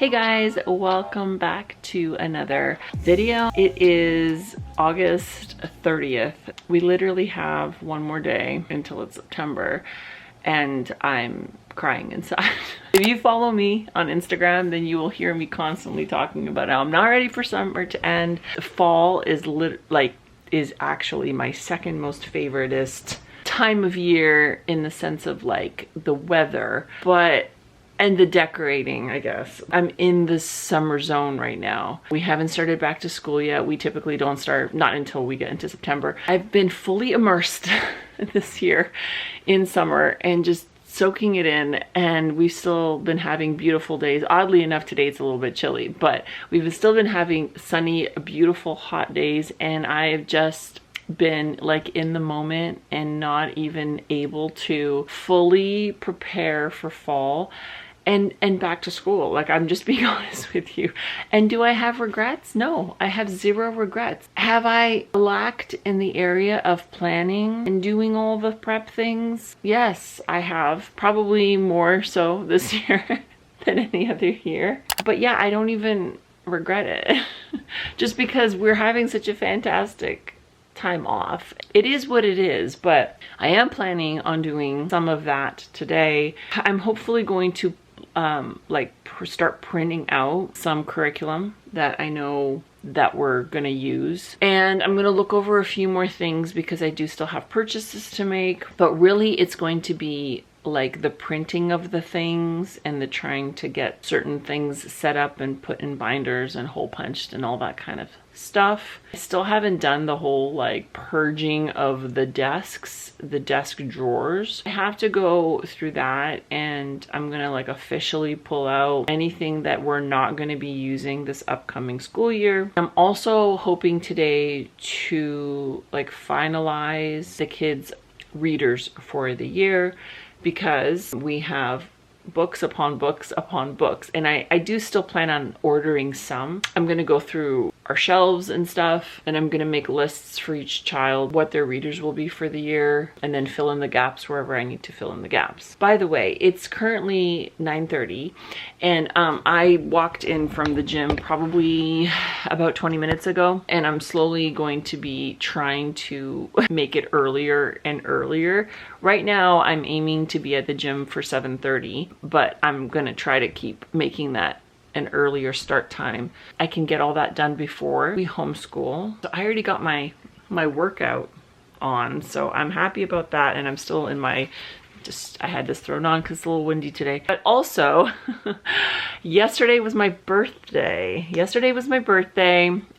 Hey guys, welcome back to another video. It is August 30th. We literally have one more day until it's September and I'm crying inside. If you follow me on Instagram, then you will hear me constantly talking about how I'm not ready for summer to end. Fall is actually my second most favoriteest time of year in the sense of like the weather, and the decorating, I guess. I'm in the summer zone right now. We haven't started back to school yet. We typically don't start, not until we get into September. I've been fully immersed this year in summer and just soaking it in, and we've still been having beautiful days. Oddly enough, today it's a little bit chilly, but we've still been having sunny, beautiful, hot days, and I've just been like in the moment and not even able to fully prepare for fall and back to school. Like, I'm just being honest with you. And do I have regrets? No, I have zero regrets. Have I lacked in the area of planning and doing all the prep things? Yes, I have. Probably more so this year than any other year. But yeah, I don't even regret it. Just because we're having such a fantastic time off. It is what it is, but I am planning on doing some of that today. I'm hopefully going to start printing out some curriculum that I know that we're gonna use, and I'm gonna look over a few more things because I do still have purchases to make, but really it's going to be like the printing of the things and the trying to get certain things set up and put in binders and hole punched and all that kind of stuff. I still haven't done the whole like purging of the desks, the desk drawers. I have to go through that, and I'm gonna like officially pull out anything that we're not going to be using this upcoming school year. I'm also hoping today to like finalize the kids' readers for the year, because we have books upon books upon books, and I do still plan on ordering some. I'm gonna go through our shelves and stuff, and I'm gonna make lists for each child, what their readers will be for the year, and then fill in the gaps wherever I need to fill in the gaps. By the way, it's currently 9:30, and I walked in from the gym probably about 20 minutes ago, and I'm slowly going to be trying to make it earlier and earlier. Right now, I'm aiming to be at the gym for 7:30, but I'm gonna try to keep making that an earlier start time. I can get all that done before we homeschool. So I already got my workout on, so I'm happy about that, and I'm still in my, I had this thrown on because it's a little windy today. But also, yesterday was my birthday.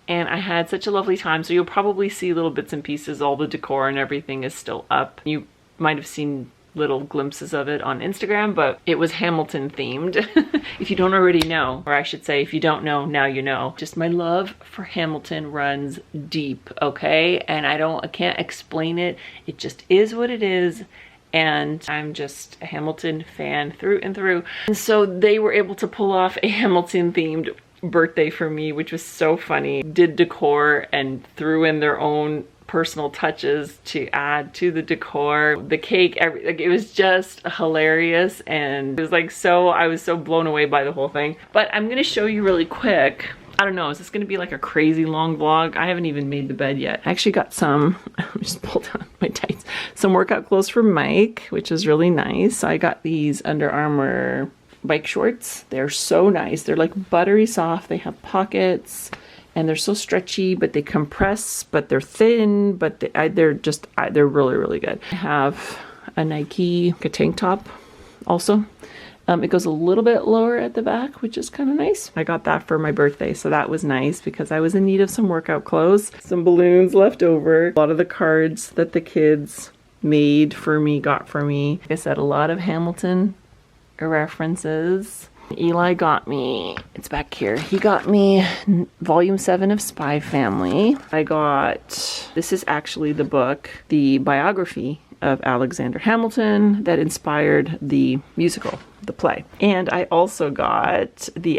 And I had such a lovely time. So you'll probably see little bits and pieces. All the decor and everything is still up. You might have seen little glimpses of it on Instagram, but it was Hamilton themed. If you don't already know, or I should say, if you don't know, now you know. Just my love for Hamilton runs deep, okay? And I can't explain it. It just is what it is. And I'm just a Hamilton fan through and through. And so they were able to pull off a Hamilton themed birthday for me, which was so funny. Did decor and threw in their own personal touches to add to the decor, the cake, it was just hilarious, and it was like I was so blown away by the whole thing. But I'm gonna show you really quick. I don't know, is this gonna be like a crazy long vlog? I haven't even made the bed yet. I actually got some, just pulled down my tights, some workout clothes for Mike, which is really nice. I got these Under Armour bike shorts. They're so nice. They're like buttery soft. They have pockets, and they're so stretchy, but they compress, but they're thin, but they're really, really good. I have a Nike tank top also. It goes a little bit lower at the back, which is kind of nice. I got that for my birthday, so that was nice because I was in need of some workout clothes. Some balloons left over. A lot of the cards that the kids made for me, got for me. Like I said, a lot of Hamilton references. Eli got me, it's back here, he got me volume 7 of Spy Family. I got, this is actually the book, the biography of Alexander Hamilton that inspired the musical, the play. And I also got the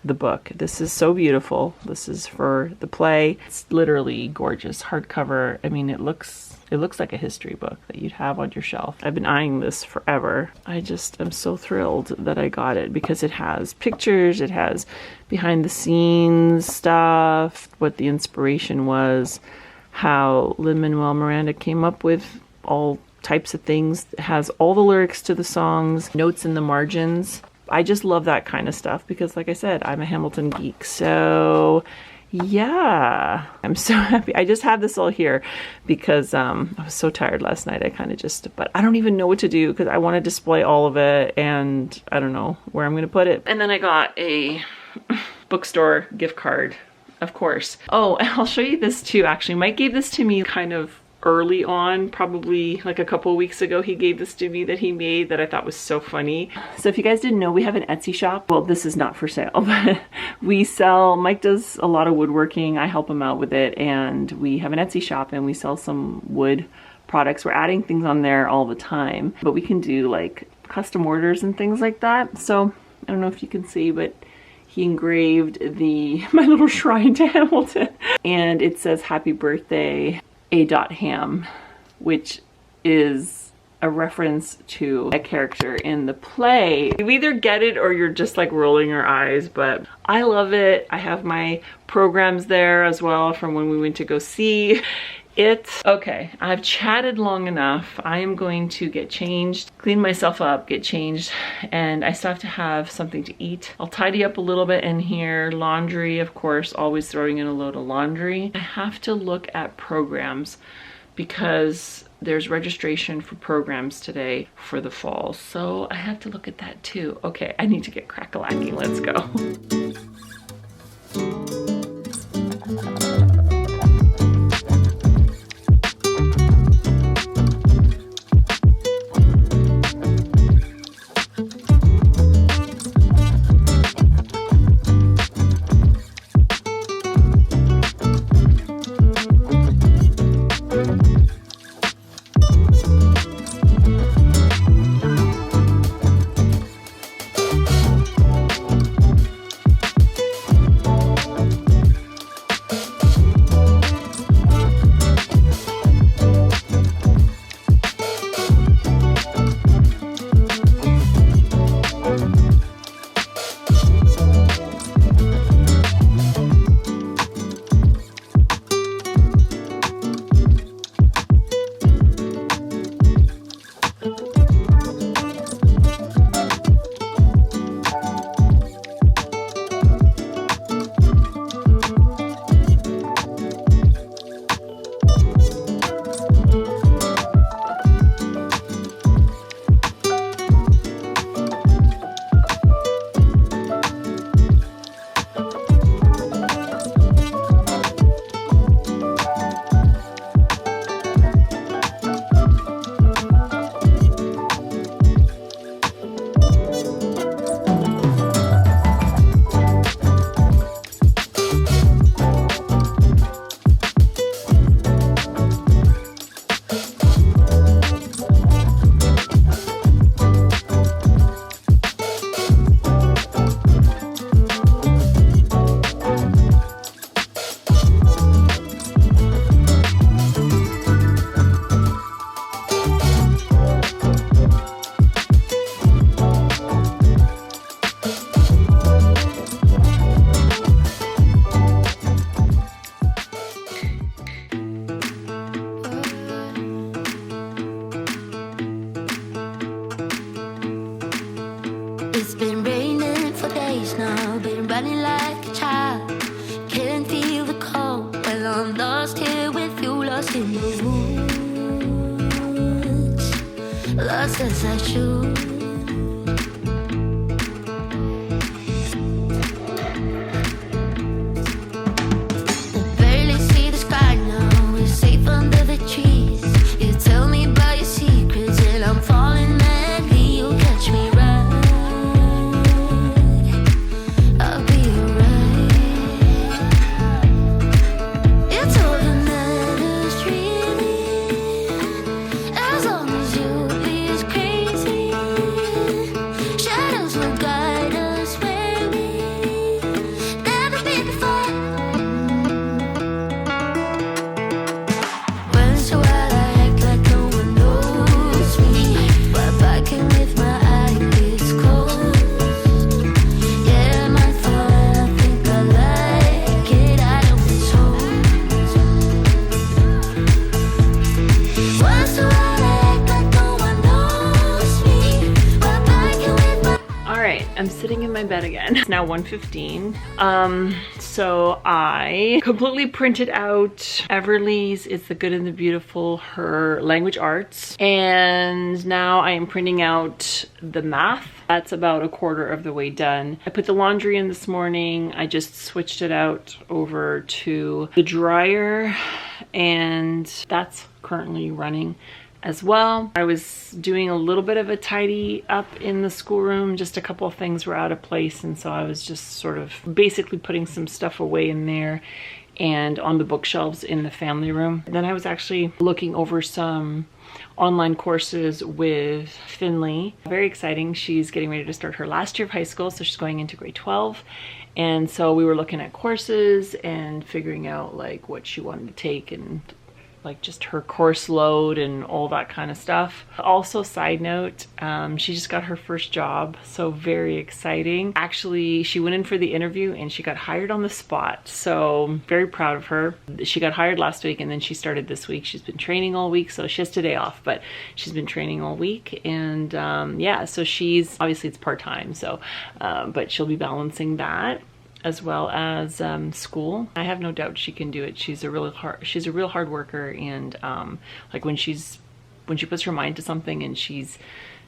book. This is so beautiful. This is for the play. It's literally gorgeous hardcover. I mean, it looks it looks like a history book that you'd have on your shelf. I've been eyeing this forever. I just am so thrilled that I got it because it has pictures, it has behind the scenes stuff, what the inspiration was, how Lin-Manuel Miranda came up with all types of things. It has all the lyrics to the songs, notes in the margins. I just love that kind of stuff because, like I said, I'm a Hamilton geek. So yeah, I'm so happy. I just have this all here because I was so tired last night. I kind of just, but I don't even know what to do because I want to display all of it and I don't know where I'm going to put it. And then I got a bookstore gift card, of course. Oh, and I'll show you this too. Actually, Mike gave this to me kind of early on, probably like a couple of weeks ago. He gave this to me that he made that I thought was so funny. So if you guys didn't know, we have an Etsy shop. Well, this is not for sale, but we sell, Mike does a lot of woodworking. I help him out with it. And we have an Etsy shop and we sell some wood products. We're adding things on there all the time, but we can do like custom orders and things like that. So I don't know if you can see, but he engraved my little shrine to Hamilton. And it says, "Happy birthday, A.Ham," which is a reference to a character in the play. You either get it or you're just like rolling your eyes, but I love it. I have my programs there as well from when we went to go see it. Okay, I've chatted long enough. I am going to get changed, clean myself up, get changed, and I still have to have something to eat. I'll tidy up a little bit in here. Laundry, of course, always throwing in a load of laundry. I have to look at programs because there's registration for programs today for the fall. So I have to look at that too. Okay, I need to get crack-a-lacking. Let's go. It's been raining for days now, been running like a child. Can't feel the cold, well I'm lost here with you, lost in the woods, lost as I should. I barely see the sky now, we're safe under the trees. You tell me about your secrets and I'm falling madly, you catch me right. Crazy. sitting in my bed again. It's now 1:15. So I completely printed out Everly's It's the Good and the Beautiful, her language arts. And now I am printing out the math. That's about a quarter of the way done. I put the laundry in this morning. I just switched it out over to the dryer, and that's currently running as well. I was doing a little bit of a tidy up in the schoolroom. Just a couple of things were out of place, and so I was just sort of basically putting some stuff away in there and on the bookshelves in the family room. Then I was actually looking over some online courses with Finley. Very exciting. She's getting ready to start her last year of high school, so she's going into grade 12. And so we were looking at courses and figuring out like what she wanted to take and like just her course load and all that kind of stuff. Also, side note, she just got her first job, so very exciting. Actually, she went in for the interview and she got hired on the spot, so very proud of her. She got hired last week and then she started this week. She's been training all week, so she has today off, but she's been training all week. And yeah, so she's, obviously it's part-time, so but she'll be balancing that as well as school. I have no doubt she can do it. She's a real hard worker, and like when she puts her mind to something and she's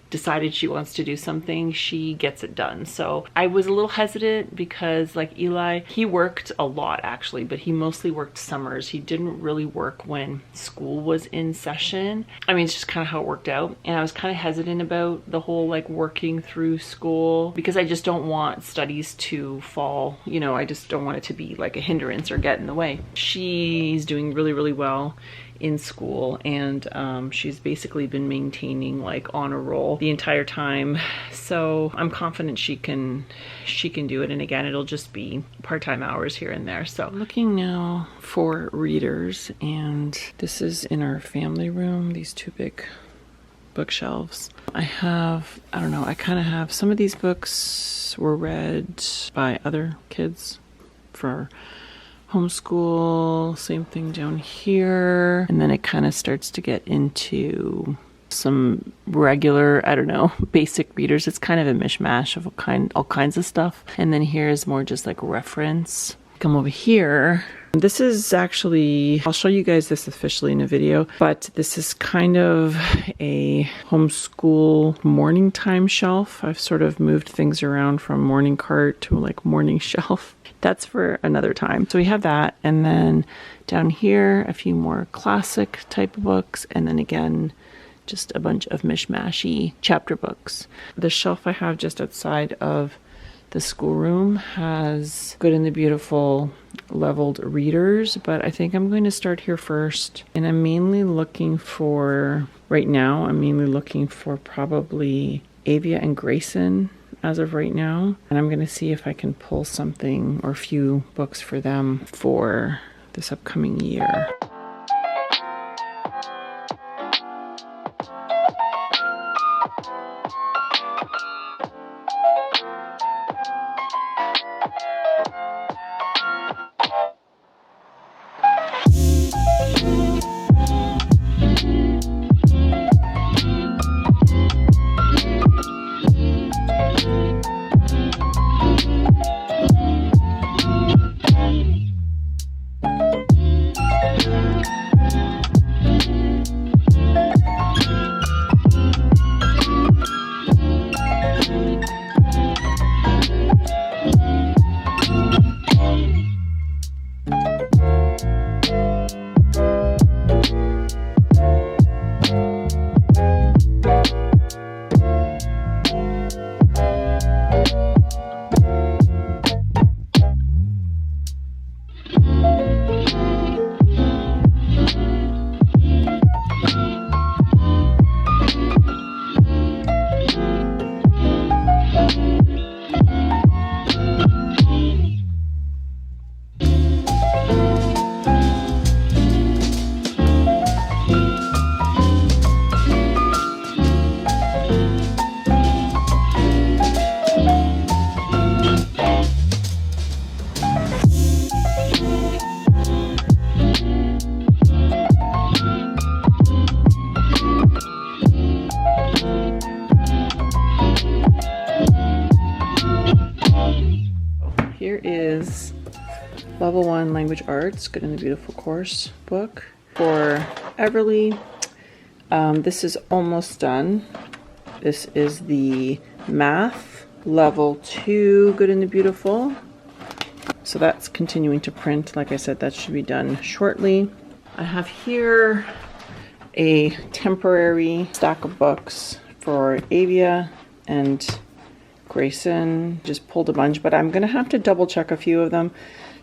decided she wants to do something, she gets it done. So I was a little hesitant because like Eli, he worked a lot actually, but he mostly worked summers. He didn't really work when school was in session. I mean, it's just kind of how it worked out. And I was kind of hesitant about the whole like working through school because I just don't want studies to fall, you know, I just don't want it to be like a hindrance or get in the way. She's doing really, really well in school, and she's basically been maintaining like on a roll the entire time, so I'm confident she can do it. And again, it'll just be part-time hours here and there. So looking now for readers, and this is in our family room, these two big bookshelves. I don't know, I kind of have some of these books were read by other kids for homeschool, same thing down here. And then it kind of starts to get into some regular, I don't know, basic readers. It's kind of a mishmash of all kinds of stuff. And then here is more just like reference. Come over here. This is actually, I'll show you guys this officially in a video, but this is kind of a homeschool morning time shelf. I've sort of moved things around from morning cart to like morning shelf. That's for another time. So we have that, and then down here a few more classic type of books, and then again just a bunch of mishmashy chapter books. The shelf I have just outside of the schoolroom has Good and the Beautiful leveled readers, but I think I'm going to start here first. And I'm mainly looking for, right now, I'm mainly looking for probably Avia and Grayson as of right now. And I'm going to see if I can pull something or a few books for them for this upcoming year. Level 1 Language Arts, Good and the Beautiful course book. For Everly, this is almost done. This is the Math Level 2 Good and the Beautiful. So that's continuing to print. Like I said, that should be done shortly. I have here a temporary stack of books for Avia and Grayson. Just pulled a bunch, but I'm gonna have to double check a few of them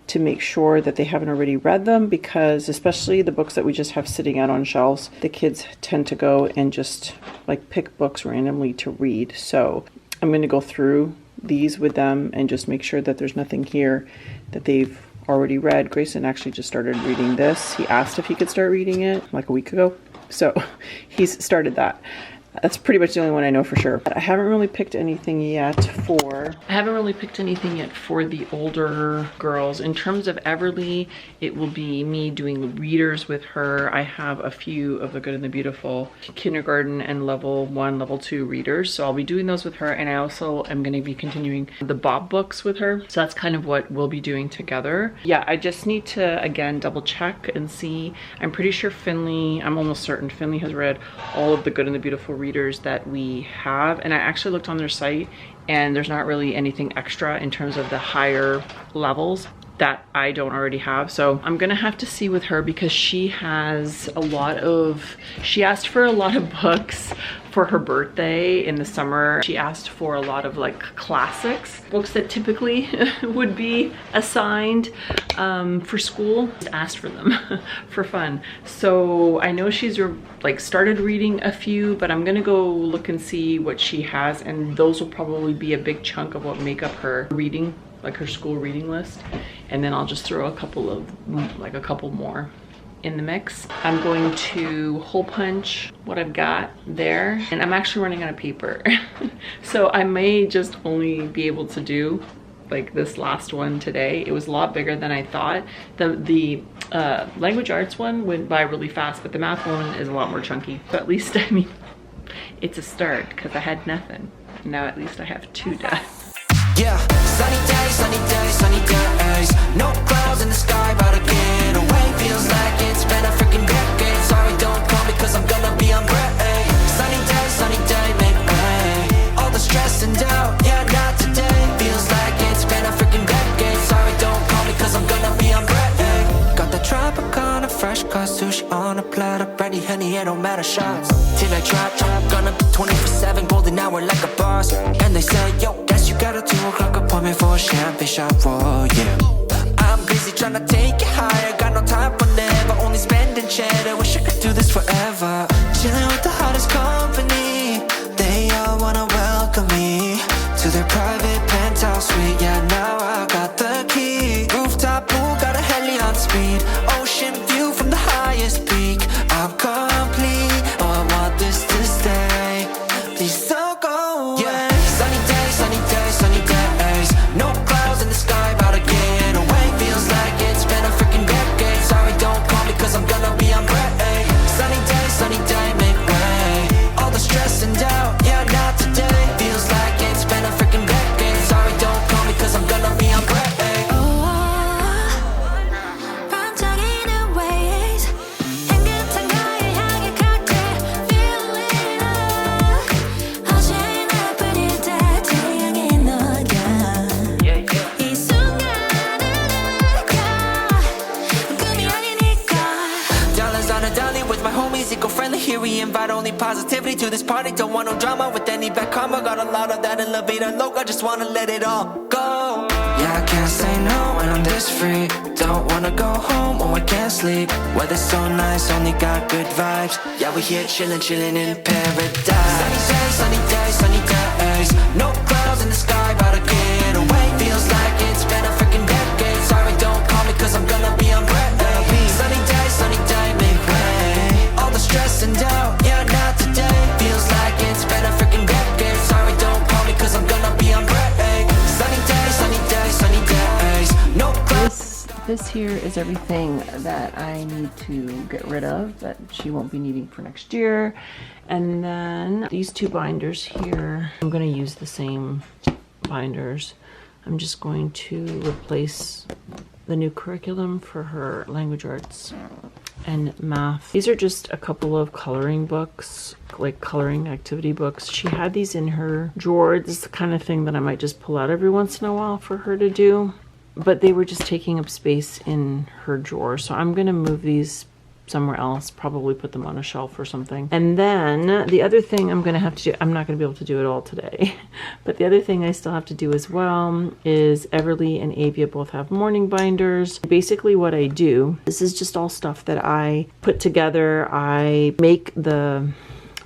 to make sure that they haven't already read them, because especially the books that we just have sitting out on shelves, the kids tend to go and just like pick books randomly to read. So I'm gonna go through these with them and just make sure that there's nothing here that they've already read. Grayson actually just started reading this. He asked if he could start reading it like a week ago. So he's started that. That's pretty much the only one I know for sure. But I haven't really picked anything yet for the older girls. In terms of Everly, it will be me doing readers with her. I have a few of the Good and the Beautiful kindergarten and level 1, level 2 readers. So I'll be doing those with her. And I also am going to be continuing the Bob books with her. So that's kind of what we'll be doing together. Yeah, I just need to, again, double check and see. I'm pretty sure Finley, I'm almost certain Finley has read all of the Good and the Beautiful readers that we have, and I actually looked on their site and there's not really anything extra in terms of the higher levels that I don't already have. So I'm gonna have to see with her, because she has a lot of, she asked for a lot of books for her birthday in the summer. She asked for a lot of like classics, books that typically would be assigned for school. Just asked for them for fun. So I know she's like started reading a few, but I'm gonna go look and see what she has, and those will probably be a big chunk of what make up her reading, like her school reading list. And then I'll just throw a couple more in the mix. I'm going to hole punch what I've got there, and I'm actually running out of paper. So I may just only be able to do like this last one today. It was a lot bigger than I thought. The language arts one went by really fast, but the math one is a lot more chunky. But at least, I mean, it's a start, because I had nothing. Now at least I have 2 done. Yeah, sunny days, sunny days, sunny days. No clouds in the sky, about to get away. Feels like it's been a freaking decade. Sorry, don't call me, cause I'm gonna be on break. Sunny day, make way. All the stress and doubt, yeah, not today. Feels like it's been a freaking decade. Sorry, don't call me, cause I'm gonna be on break. Got the Tropicana, fresh cut sushi on a platter. Brandy, honey, it don't matter, shots till I drop. Gonna be 24/7, golden hour like a boss. And they say, yo, guess you got a 2 o'clock appointment for a champagne shop, whoa, yeah. I'm busy trying to take it higher, got no time for never, only spending cheddar. Wish I could do this forever. Chilling with the hottest company, they all wanna welcome me to their private penthouse suite. Yeah, now I got the key. Rooftop pool, got a heli on speed. Ocean view from the highest peak. I'm complete, oh, I want this to stay. Please don't go away. Yeah. Sunny days, sunny days, sunny days. No clouds in the sky, about to get away. Feels like it's been a freaking decade. Sorry, don't call me, cause I'm gonna be on break. Sunny day, make way. All the stress and doubt, yeah, not today. Feels like it's been a freaking decade. Sorry, don't call me, cause I'm gonna be on break. Here we invite only positivity to this party. Don't want no drama with any bad karma. Got a lot of that elevator logo, just wanna let it all go. Yeah, I can't say no when I'm this free. Don't wanna go home or I can't sleep. Weather's so nice, only got good vibes. Yeah, we here chillin', chillin' in paradise. Sunny days, sunny days. No clouds in the sky, about to get away. Feels like it's been a freaking decade. Sorry, don't call me, cause I'm gonna be on break. Sunny day, make way. All the stress and doubt, yeah, not today. Feels like it's been a freaking decade. Sorry, don't call me, cause I'm gonna be on break. Sunny days, no clouds. This here is everything that I need to get rid of that she won't be needing for next year. And then these 2 binders here, I'm going to use the same binders. I'm just going to replace the new curriculum for her language arts and math. These are just a couple of coloring books, like coloring activity books. She had these in her drawer. This is the kind of thing that I might just pull out every once in a while for her to do. But they were just taking up space in her drawer. So I'm gonna move these somewhere else, probably put them on a shelf or something. And then the other thing I'm gonna have to do, I'm not gonna be able to do it all today, but the other thing I still have to do as well is Everly and Avia both have morning binders. Basically what I do, this is just all stuff that I put together. I make the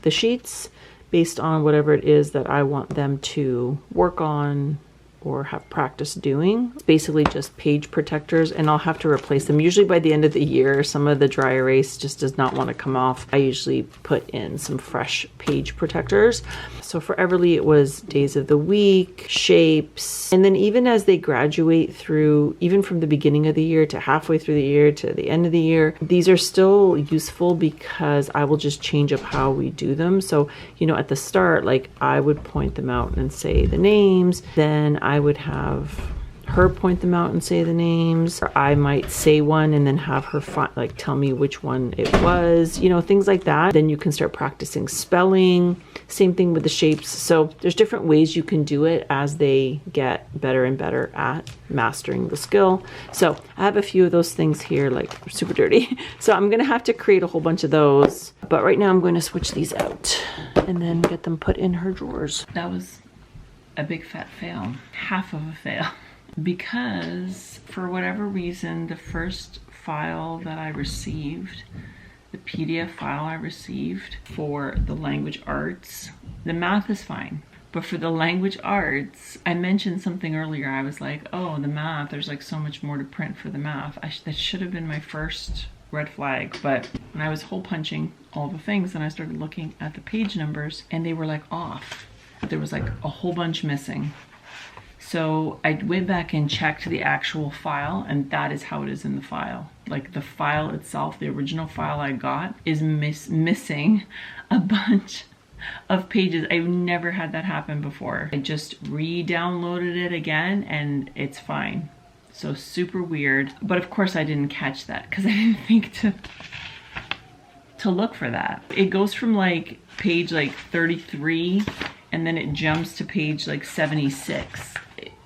sheets based on whatever it is that I want them to work on or have practice doing. It's basically just page protectors, and I'll have to replace them. Usually by the end of the year, some of the dry erase just does not want to come off. I usually put in some fresh page protectors. So for Everly, it was days of the week, shapes, and then even as they graduate through, even from the beginning of the year to halfway through the year to the end of the year, these are still useful because I will just change up how we do them. So, you know, at the start, like I would point them out and say the names, then I would have her point them out and say the names, or I might say one and then have her like tell me which one it was, you know, things like that. Then you can start practicing spelling. Same thing with the shapes. So there's different ways you can do it as they get better and better at mastering the skill. So I have a few of those things here, like super dirty. So I'm gonna have to create a whole bunch of those. But right now I'm going to switch these out and then get them put in her drawers. That was a big fat fail, half of a fail. Because for whatever reason, the first file that I received, the PDF file I received for the language arts, the math is fine. But for the language arts, I mentioned something earlier. I was like, oh, the math, there's like so much more to print for the math. That should have been my first red flag. But when I was hole punching all the things and I started looking at the page numbers and they were like off. There was like a whole bunch missing. So I went back and checked the actual file, and that is how it is in the file. Like the file itself, the original file I got is missing a bunch of pages. I've never had that happen before. I just re-downloaded it again and it's fine. So super weird. But of course I didn't catch that because I didn't think to look for that. It goes from like page like 33 and then it jumps to page like 76.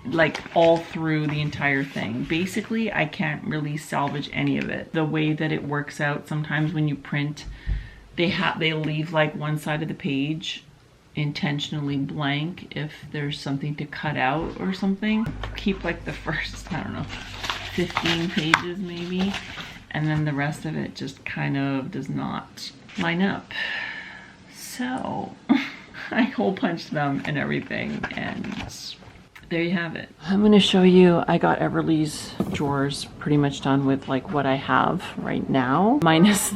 Like all through the entire thing. Basically, I can't really salvage any of it. The way that it works out, sometimes when you print, they leave like one side of the page intentionally blank if there's something to cut out or something. Keep like the first, I don't know, 15 pages maybe, and then the rest of it just kind of does not line up. So I hole punched them and everything, and there you have it. I'm going to show you, I got Everly's drawers pretty much done with like what I have right now, minus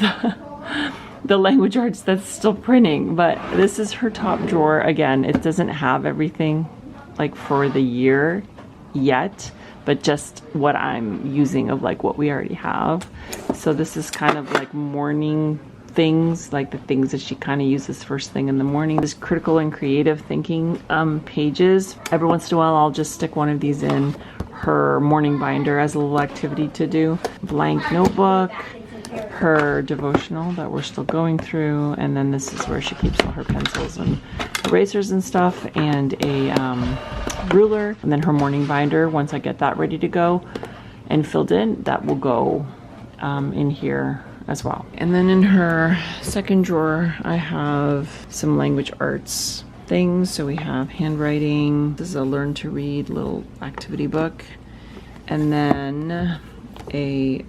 the language arts that's still printing. But this is her top drawer. Again, it doesn't have everything like for the year yet, but just what I'm using of like what we already have. So this is kind of like morning things, like the things that she kind of uses first thing in the morning. This critical and creative thinking pages. Every once in a while I'll just stick one of these in her morning binder as a little activity to do. Blank notebook, her devotional that we're still going through, and then this is where she keeps all her pencils and erasers and stuff, and a ruler, and then her morning binder. Once I get that ready to go and filled in, that will go in here as well. And then in her second drawer, I have some language arts things. So we have handwriting. This is a learn to read little activity book. And then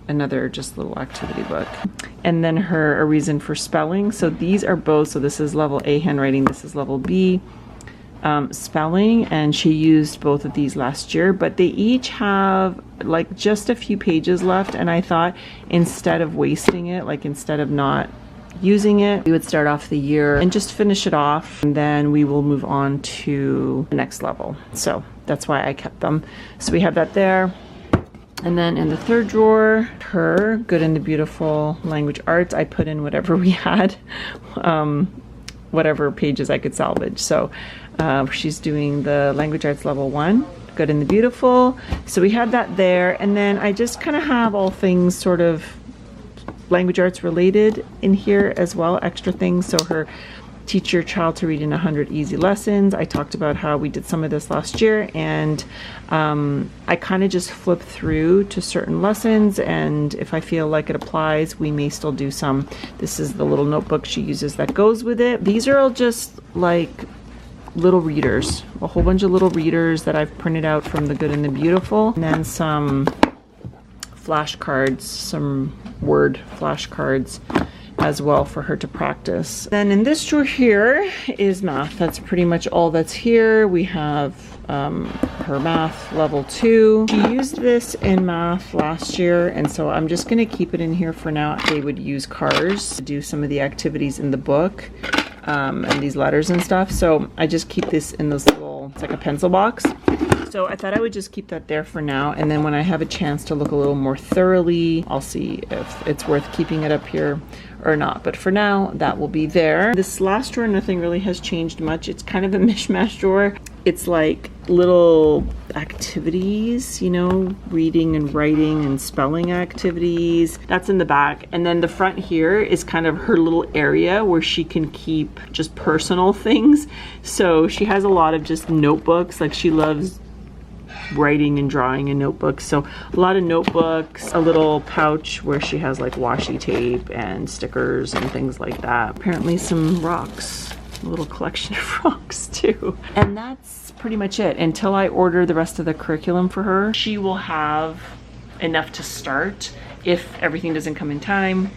another just little activity book. And then a reason for spelling. So these are both, so this is level A handwriting, this is level B spelling, and she used both of these last year, but they each have like just a few pages left, and I thought instead of wasting it, like instead of not using it, we would start off the year and just finish it off, and then we will move on to the next level. So that's why I kept them. So we have that there. And then in the third drawer, her Good and the Beautiful language arts, I put in whatever we had, whatever pages I could salvage. So she's doing the language arts level 1, Good and the Beautiful. So we had that there. And then I just kind of have all things sort of language arts related in here as well, extra things. So her Teach Your Child to Read in 100 Easy Lessons. I talked about how we did some of this last year, and I kind of just flip through to certain lessons, and if I feel like it applies, we may still do some. This is the little notebook she uses that goes with it. These are all just like little readers, a whole bunch of little readers that I've printed out from the Good and the Beautiful, and then some flashcards, some word flashcards as well for her to practice. Then in this drawer here is math. That's pretty much all that's here. We have her math level 2. She used this in math last year, and so I'm just going to keep it in here for now. They would use cars to do some of the activities in the book, and these letters and stuff. So I just keep this in this little, it's like a pencil box. So I thought I would just keep that there for now, and then when I have a chance to look a little more thoroughly, I'll see if it's worth keeping it up here or not. But for now, that will be there. This last drawer, nothing really has changed much. It's kind of a mishmash drawer. It's like little activities, you know, reading and writing and spelling activities. That's in the back. And then the front here is kind of her little area where she can keep just personal things. So she has a lot of just notebooks. Like, she loves writing and drawing in notebooks, so a lot of notebooks, a little pouch where she has like washi tape and stickers and things like that. Apparently some rocks, a little collection of rocks too. And that's pretty much it until I order the rest of the curriculum for her. She will have enough to start if everything doesn't come in time,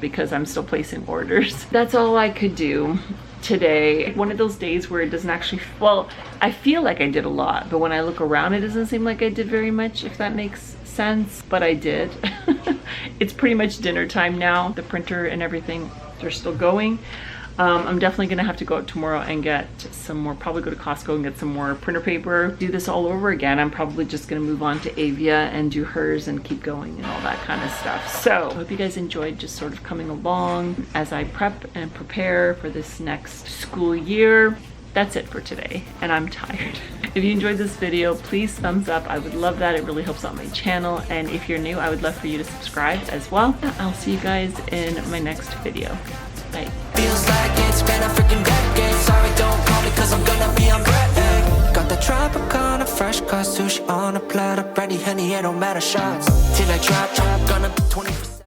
because I'm still placing orders. That's all I could do today. One of those days where it doesn't actually, well, I feel like I did a lot, but when I look around, it doesn't seem like I did very much, if that makes sense, but I did. It's pretty much dinner time now. The printer and everything, they're still going. I'm definitely gonna have to go out tomorrow and get some more, probably go to Costco and get some more printer paper. Do this all over again. I'm probably just gonna move on to Avia and do hers and keep going and all that kind of stuff. So I hope you guys enjoyed just sort of coming along as I prep and prepare for this next school year. That's it for today, and I'm tired. If you enjoyed this video, please thumbs up. I would love that. It really helps out my channel. And if you're new, I would love for you to subscribe as well. I'll see you guys in my next video. Bye. Feels like it's been a freaking decade. Sorry, don't call me cause I'm gonna be on break. Got the Tropicana, fresh cut sushi on a platter. Brandy, honey, it don't matter shots. Till I drop, gonna be 20%.